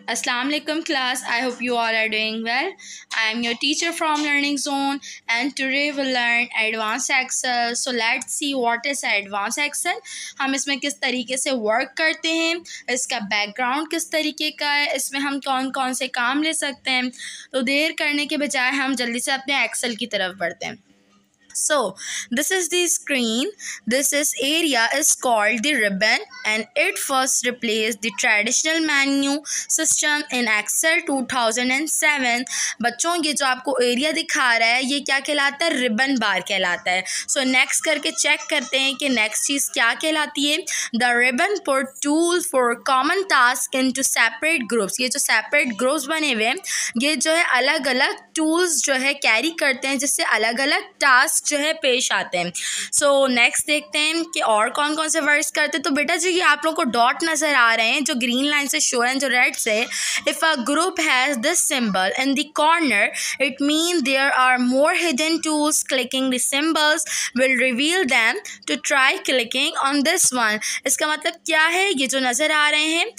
Assalamu alaikum class. I hope you all are doing well. I am your teacher from Learning Zone and today we'll learn Advanced Excel. So let's see what is Advanced Excel. हम इसमें किस तरीके से work करते हैं, इसका background किस तरीके का है, इसमें हम कौन कौन से काम ले सकते हैं। तो देर करने के बजाय हम जल्दी से अपने एक्सेल की तरफ बढ़ते हैं। So this is the screen. This is area is called the ribbon and it first replaced the traditional menu system in Excel 2007. बच्चों ये जो आपको एरिया दिखा रहा है ये क्या कहलाता है, रिबन बार कहलाता है। सो नेक्स्ट करके चेक करते हैं कि नेक्स्ट चीज़ क्या कहलाती है। The ribbon put tool for common task into separate groups. ये जो सेपरेट ग्रुप्स बने हुए हैं ये जो है अलग अलग टूल्स जो है कैरी करते हैं जिससे अलग अलग टास्क जो है पेश आते हैं। सो नेक्स्ट देखते हैं कि और कौन कौन से वर्ड्स करते हैं। तो बेटा जो ये आप लोगों को डॉट नज़र आ रहे हैं जो ग्रीन लाइन से शो हैं जो रेड से, if a group has this symbol in the corner it mean there are more hidden tools. Clicking the symbols will reveal them to try clicking on this one. इसका मतलब क्या है, ये जो नज़र आ रहे हैं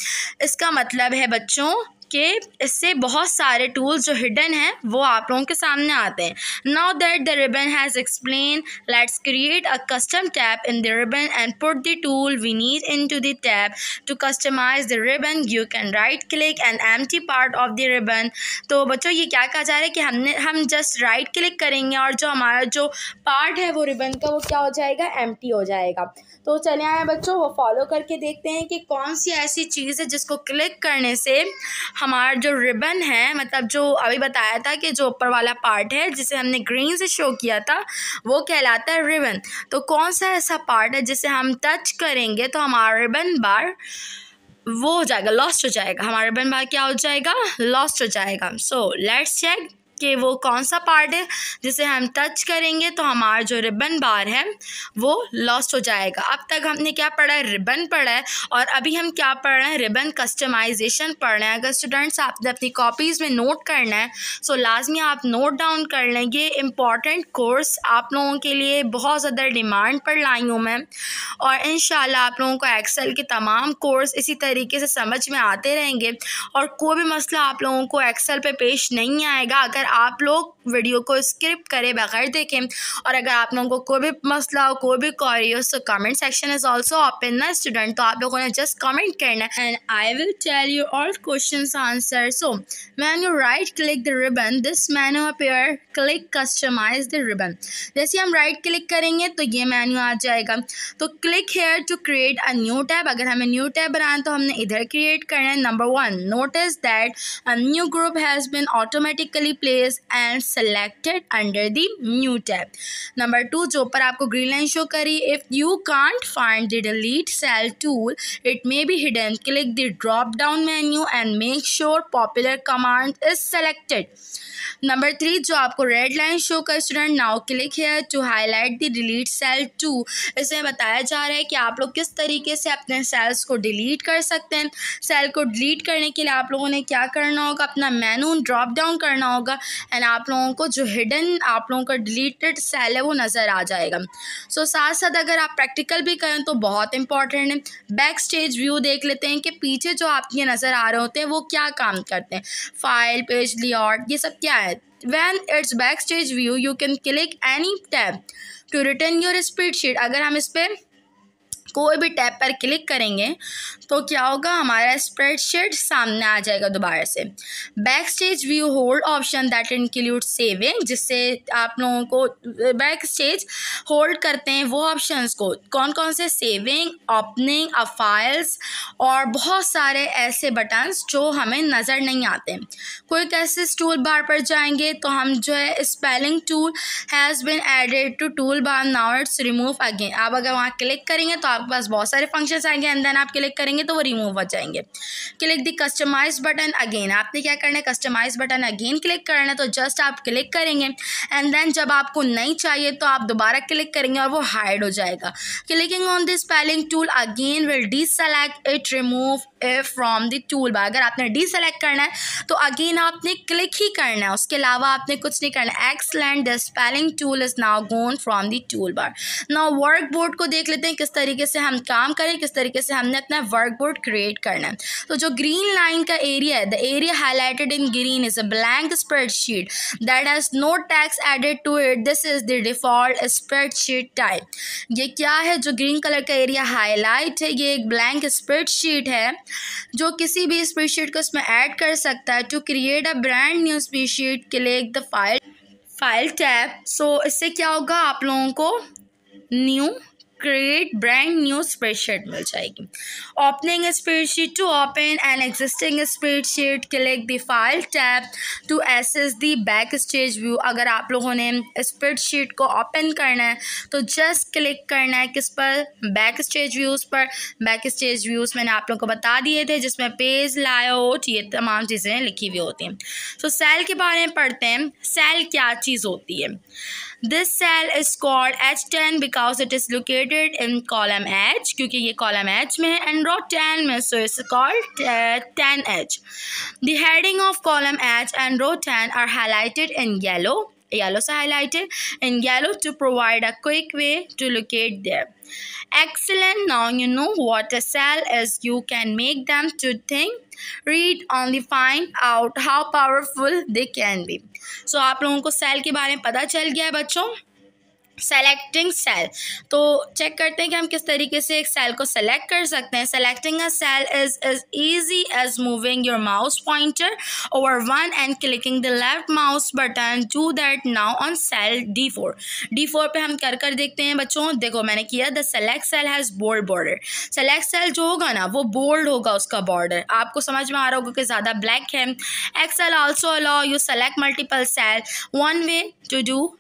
इसका मतलब है बच्चों कि इससे बहुत सारे टूल्स जो हिडन हैं वो आप लोगों के सामने आते हैं। Now that the ribbon has explain, let's create a custom tab in the ribbon and put the tool we need into the tab to customise the ribbon. You can right click and empty part of the ribbon. तो बच्चों ये क्या कहा जा रहा है कि हम जस्ट राइट क्लिक करेंगे और जो हमारा जो पार्ट है वो रिबन का वो क्या हो जाएगा, एम्प्टी हो जाएगा। तो चले आए बच्चों वो फॉलो करके देखते हैं कि कौन सी ऐसी चीज़ है जिसको क्लिक करने से हमारा जो रिबन है, मतलब जो अभी बताया था कि जो ऊपर वाला पार्ट है जिसे हमने ग्रीन से शो किया था वो कहलाता है रिबन। तो कौन सा ऐसा पार्ट है जिसे हम टच करेंगे तो हमारा रिबन बार वो हो जाएगा, लॉस्ट हो जाएगा। हमारा रिबन बार क्या हो जाएगा, लॉस्ट हो जाएगा। सो लेट्स चेक कि वो कौन सा पार्ट है जिसे हम टच करेंगे तो हमारा जो रिबन बार है वो लॉस्ट हो जाएगा। अब तक हमने क्या पढ़ा है, रिबन पढ़ा है और अभी हम क्या पढ़ रहे हैं, रिबन कस्टमाइजेशन पढ़ रहे हैं। अगर स्टूडेंट्स आपने अपनी कॉपीज़ में नोट करना है सो लाजमी आप नोट डाउन कर लें। ये इम्पॉर्टेंट कोर्स आप लोगों के लिए बहुत ज़्यादा डिमांड पर लाई हूँ मैं और इंशाल्लाह आप लोगों को एक्सेल के तमाम कोर्स इसी तरीके से समझ में आते रहेंगे और कोई भी मसला आप लोगों को एक्सेल पे पेश नहीं आएगा अगर आप लोग वीडियो को स्किप करे बगैर देखें। और अगर आप लोगों को कोई भी मसला हो, कोई भी क्वेरी हो, so comment section is also open ना स्टूडेंट। तो आप लोगों ने जस्ट कमेंट करना है and I will tell you all questions answer. So when you right click the ribbon this menu appear, click customise the ribbon. जैसे हम right click करेंगे तो ये मेन्यू आ जाएगा। तो click here to create a new tab. अगर हमें न्यू टैब बनाना तो हमने इधर क्रिएट करना है। Number 1, notice that a new group has been automatically place and selected under the new tab. Number 2, जो ऊपर आपको ग्रीन लाइन शो करी, if you can't find the delete cell tool it may be hidden, click the drop down menu and make sure popular command is selected. Number 3, जो आपको red line show कर student, now click here to highlight the delete cell 2। इसमें बताया जा रहा है कि आप लोग किस तरीके से अपने सेल्स को डिलीट कर सकते हैं। सेल को डिलीट करने के लिए आप लोगों ने क्या करना होगा, अपना मेनू ड्रॉप डाउन करना होगा एंड आप लोगों को जो हिडन आप लोगों का डिलीटेड सेल है वो नज़र आ जाएगा। सो साथ साथ अगर आप प्रैक्टिकल भी करें तो बहुत इंपॉर्टेंट है। बैक स्टेज व्यू देख लेते हैं कि पीछे जो आपके नज़र आ रहे होते हैं वो क्या काम करते हैं। फाइल, पेज लेआउट, ये सब क्या है। When it's backstage view, you can click any tab to return your spreadsheet। अगर हम इस पर कोई भी टैब पर क्लिक करेंगे तो क्या होगा, हमारा स्प्रेडशीट सामने आ जाएगा दोबारा से। Back stage view hold option that include saving, जिससे आप लोगों को बैक स्टेज होल्ड करते हैं वो ऑप्शंस को, कौन कौन से, सेविंग, ओपनिंग अ फाइल्स और बहुत सारे ऐसे बटन्स जो हमें नज़र नहीं आते। कोई कैसे टूल बार पर जाएंगे तो हम जो है spelling tool has been added to tool bar, now it's remove again. आप अगर वहाँ क्लिक करेंगे तो आपके पास बहुत सारे फंक्शंस आएंगे एंड देन आप क्लिक करेंगे तो वो रिमूव हो जाएंगे। Click the customise button again. आपने क्या करना है, कस्टमाइज बटन अगेन क्लिक करना है। तो जस्ट आप क्लिक करेंगे एंड देन जब आपको नहीं चाहिए तो आप दोबारा क्लिक करेंगे और वो हाइड हो जाएगा। Clicking on the spelling tool again will deselect it, remove it from the tool bar. अगर आपने डीसेलेक्ट करना है तो अगेन आपने क्लिक ही करना है, उसके अलावा आपने कुछ नहीं करना है। Excellent, the spelling tool is now gone from the tool bar. Now work board को देख लेते हैं किस तरीके से हम काम करें, किस तरीके से हमने अपना वर्कबोर्ड क्रिएट करना है। तो जो ग्रीन लाइन का एरिया है, the area highlighted in green is a blank spreadsheet that has no text added to it, this is the default spreadsheet type. ये क्या है? जो ग्रीन कलर का एरिया हाईलाइट है, ये एक ब्लैंक स्प्रेडशीट है जो किसी भी स्प्रेडशीट को इसमें ऐड कर सकता है। To create a brand new spreadsheet, click the file tab. So इससे क्या होगा, आप लोगों को new create brand new spreadsheet मिल जाएगी। Opening spreadsheet, to open an existing spreadsheet click the file tab to access the back stage view. अगर आप लोगों ने स्प्रेडशीट को ओपन करना है तो जस्ट क्लिक करना है किस पर? बैक स्टेज व्यूज़ पर। बैक स्टेज व्यूज़ मैंने आप लोगों को बता दिए थे, जिसमें पेज लायोट ये तमाम चीज़ें लिखी हुई होती हैं। तो सेल के बारे में पढ़ते हैं। सेल क्या चीज़ होती है? This cell is called H10 because it is located in column H, क्योंकि ये column H में है, and row 10 में, so it's called 10H. The heading of column H and row 10 are highlighted in yellow से highlighted in yellow to provide a quick way to locate there. Excellent. Now you know what a cell is. You can make them to think, read, only find out how powerful they can be. So आप लोगों को cell के बारे में पता चल गया है बच्चों। सेलेक्टिंग सेल, तो चेक करते हैं कि हम किस तरीके से एक सेल को सेलेक्ट कर सकते हैं। Selecting a cell is as easy as moving your mouse pointer over one and clicking the left mouse button. Do that now on cell D4। D4 पे हम कर देखते हैं बच्चों। देखो मैंने किया, the select cell has bold border. Select cell जो होगा ना वो बोल्ड होगा उसका बॉर्डर। आपको समझ में आ रहा होगा कि ज़्यादा ब्लैक है। Excel also allow you select multiple cell. One way to do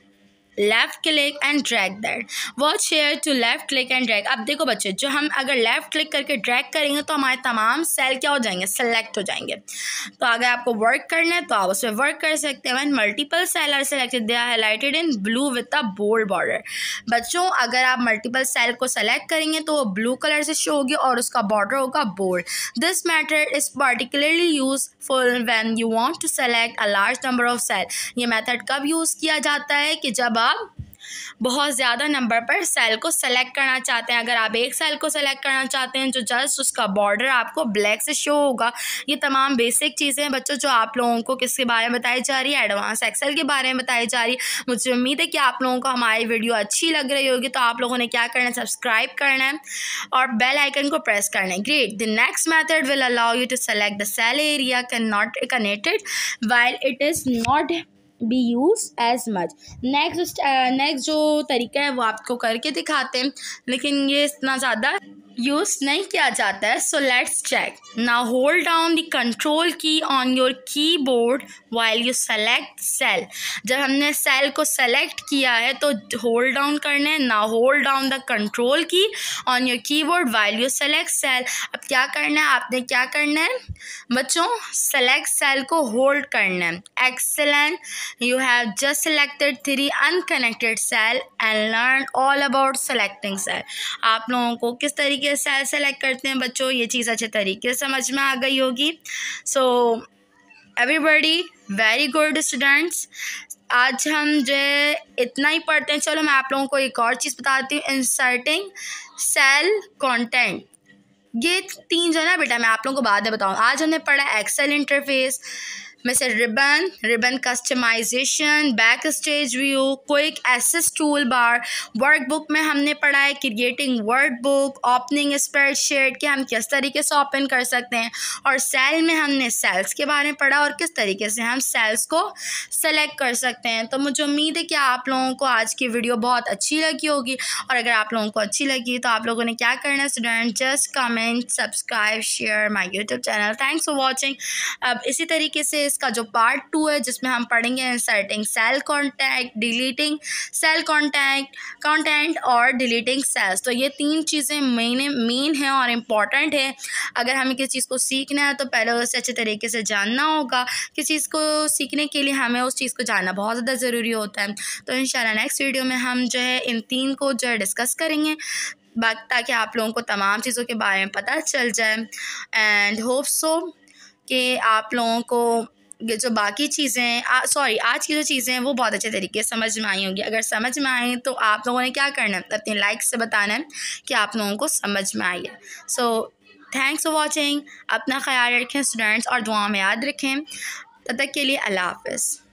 left click and drag that. Watch share to left click and drag. अब देखो बच्चे, जो हम अगर लेफ्ट क्लिक करके ड्रैग करेंगे तो हमारे तमाम सेल क्या हो जाएंगे? सेलेक्ट हो जाएंगे। तो अगर आपको वर्क करना है तो आप उसमें वर्क कर सकते हैं। When multiple cell are selected they are highlighted in blue with a bold border. बच्चों अगर आप मल्टीपल सेल को सेलेक्ट करेंगे तो वो ब्लू कलर से शो होगी और उसका बॉर्डर होगा bold. This method is particularly useful when you want to select a large number of cell. ये मेथड कब यूज़ किया जाता है? कि जब आप बहुत ज़्यादा नंबर पर सेल को सेलेक्ट करना चाहते हैं। अगर आप एक सेल को सेलेक्ट करना चाहते हैं जो जस्ट उसका बॉर्डर आपको ब्लैक से शो होगा। ये तमाम बेसिक चीज़ें हैं बच्चों जो आप लोगों को किसके बारे में बताई जा रही है? एडवांस एक्सेल के बारे में बताई जा रही है। मुझे उम्मीद है कि आप लोगों को हमारी वीडियो अच्छी लग रही होगी। तो आप लोगों ने क्या करना है? सब्सक्राइब करना है और बेल आइकन को प्रेस करना है। Great. The next method will allow you to select the cell area can not connected while it is not be use as much. Next जो तरीका है वो आपको करके दिखाते हैं, लेकिन ये इतना ज़्यादा यूज़ नहीं किया जाता है। So let's check. Now hold down the control key on your keyboard while you select cell. जब हमने सेल को सेलेक्ट किया है तो होल्ड डाउन करना है। Now hold down the control key on your keyboard while you select cell. अब क्या करना है? आपने क्या करना है बच्चों? सेलेक्ट सेल को होल्ड करना है। Excellent, you have just selected 3 unconnected cell and learn all about selecting cell. आप लोगों को किस तरीके सेल सेलेक्ट करते हैं बच्चों, ये चीज़ अच्छे तरीके से समझ में आ गई होगी। So everybody very good students. आज हम जो है इतना ही पढ़ते हैं। चलो मैं आप लोगों को एक और चीज़ बताती हूँ, इंसर्टिंग सेल कंटेंट। ये 3 जो है ना बेटा मैं आप लोगों को बाद में बताऊँ। आज हमने पढ़ा एक्सेल इंटरफेस में से ribbon customisation, back stage view, quick access tool bar. Workbook में हमने पढ़ा है क्रिएटिंग वर्कबुक, ओपनिंग स्प्रेडशीट कि हम किस तरीके से ओपन कर सकते हैं, और सेल में हमने सेल्स के बारे में पढ़ा और किस तरीके से हम सेल्स को सेलेक्ट कर सकते हैं। तो मुझे उम्मीद है कि आप लोगों को आज की वीडियो बहुत अच्छी लगी होगी, और अगर आप लोगों को अच्छी लगी तो आप लोगों ने क्या करना है student? Just comment, subscribe, share my YouTube channel. Thanks for watching. अब इसी तरीके से इसका जो पार्ट 2 है जिसमें हम पढ़ेंगे inserting cell contact, deleting cell content और डिलीटिंग सेल्स। तो ये 3 चीज़ें मेन हैं और इम्पॉर्टेंट है। अगर हमें किसी चीज़ को सीखना है तो पहले उसे अच्छे तरीके से जानना होगा। किसी चीज़ को सीखने के लिए हमें उस चीज़ को जानना बहुत ज़्यादा ज़रूरी होता है। तो इंशाल्लाह नेक्स्ट वीडियो में हम जो है इन 3 को जो है डिस्कस करेंगे ताकि आप लोगों को तमाम चीज़ों के बारे में पता चल जाए। एंड होप सो कि आप लोगों को ये जो बाकी चीज़ें सॉरी आज की जो चीज़ें हैं वो बहुत अच्छे तरीके से समझ में आई होंगी। अगर समझ में आई तो आप लोगों ने क्या करना है, अपने लाइक से बताना है कि आप लोगों को समझ में आई है। So thanks for watching. अपना ख्याल रखें स्टूडेंट्स और दुआ में याद रखें। तब तक के लिए अल्लाह हाफ़िज़।